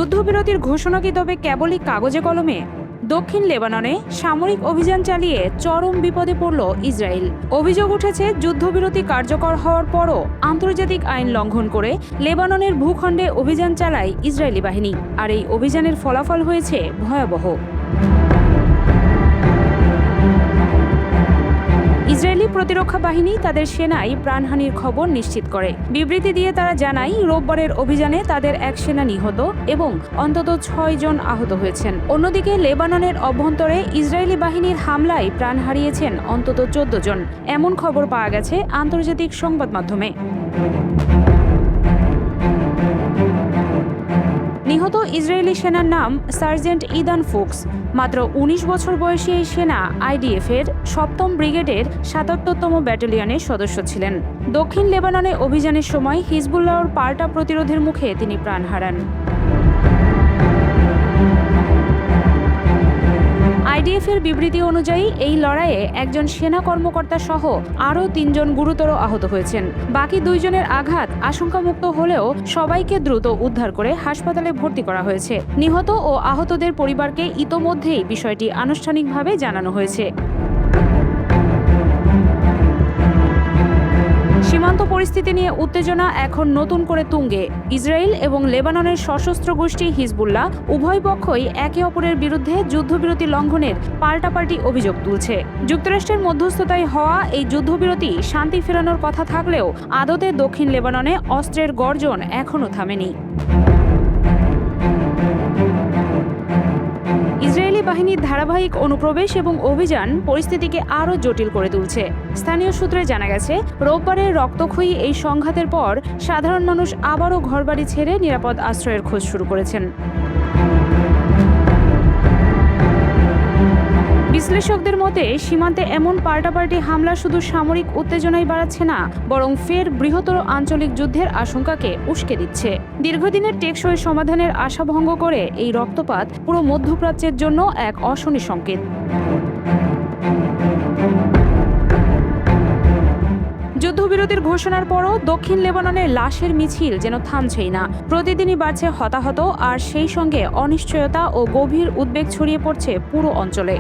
যুদ্ধবিরতির ঘোষণা কি তবে কেবলই কাগজে কলমে? দক্ষিণ লেবাননে সামরিক অভিযান চালিয়ে চরম বিপদে পড়ল ইসরায়েল। অভিযোগ উঠেছে, যুদ্ধবিরতি কার্যকর হওয়ার পরও আন্তর্জাতিক আইন লঙ্ঘন করে লেবাননের ভূখণ্ডে অভিযান চালায় ইসরায়েলি বাহিনী। আর এই অভিযানের ফলাফল হয়েছে ভয়াবহ। ইসরায়েলি প্রতিরক্ষা বাহিনী তাদের সেনায় প্রাণহানির খবর নিশ্চিত করে। বিবৃতি দিয়ে তারা জানায়, রোববারের অভিযানে তাদের এক সেনা নিহত এবং অন্তত 6 জন আহত হয়েছেন। অন্যদিকে লেবাননের অভ্যন্তরে ইসরায়েলি বাহিনীর হামলায় প্রাণ হারিয়েছেন অন্তত 14 জন, এমন খবর পাওয়া গেছে আন্তর্জাতিক সংবাদ মাধ্যমে। নিহত ইসরায়েলি সেনার নাম সার্জেন্ট ইদান ফুক্স। মাত্র 19 বছর বয়সী এই সেনা আইডিএফ-এর 7ম ব্রিগেডের 77তম ব্যাটালিয়নের সদস্য ছিলেন। দক্ষিণ লেবাননে অভিযানের সময় হিজবুল্লাহর পাল্টা প্রতিরোধের মুখে তিনি প্রাণ হারান। আইডিএফ-এর বিবৃতি অনুযায়ী এই লড়াইয়ে একজন সেনা কর্মকর্তা সহ আরও 3 জন গুরুতর আহত হয়েছেন। বাকি 2 জনের আঘাত আশঙ্কামুক্ত হলেও সবাইকে দ্রুত উদ্ধার করে হাসপাতালে ভর্তি করা হয়েছে। নিহত ও আহতদের পরিবারকে ইতোমধ্যেই বিষয়টি আনুষ্ঠানিকভাবে জানানো হয়েছে। সীমান্ত পরিস্থিতি নিয়ে উত্তেজনা এখন নতুন করে তুঙ্গে। ইসরায়েল এবং লেবাননের সশস্ত্র গোষ্ঠী হিজবুল্লাহ উভয় পক্ষই একে অপরের বিরুদ্ধে যুদ্ধবিরতি লঙ্ঘনের পাল্টাপাল্টি অভিযোগ তুলছে। যুক্তরাষ্ট্রের মধ্যস্থতায় হওয়া এই যুদ্ধবিরতি শান্তি ফেরানোর কথা থাকলেও আদতে দক্ষিণ লেবাননে অস্ত্রের গর্জন এখনও থামেনি। ইসরায়েলি বাহিনীর ধারাবাহিক অনুপ্রবেশ এবং অভিযান পরিস্থিতিকে আরও জটিল করে তুলছে। স্থানীয় সূত্রে জানা গেছে, রোববারের রক্তক্ষয়ী এই সংঘাতের পর সাধারণ মানুষ আবারও ঘরবাড়ি ছেড়ে নিরাপদ আশ্রয়ের খোঁজ শুরু করেছেন। বিশ্লেষকদের মতে, সীমান্তে এমন পাল্টাপাল্টি হামলা শুধু সামরিক উত্তেজনাই বাড়াচ্ছে না, বরং ফের বৃহত্তর আঞ্চলিক যুদ্ধের আশঙ্কাকে উস্কে দিচ্ছে। দীর্ঘদিনের টেকসই সমাধানের আশাভঙ্গ করে এই রক্তপাত পুরো মধ্যপ্রাচ্যের জন্য এক অশনি সংকেত। যুদ্ধবিরতির ঘোষণার পরও দক্ষিণ লেবাননে লাশের মিছিল যেন থামছেই না। প্রতিদিনই বাড়ছে হতাহত, আর সেই সঙ্গে অনিশ্চয়তা ও গভীর উদ্বেগ ছড়িয়ে পড়ছে পুরো অঞ্চলে।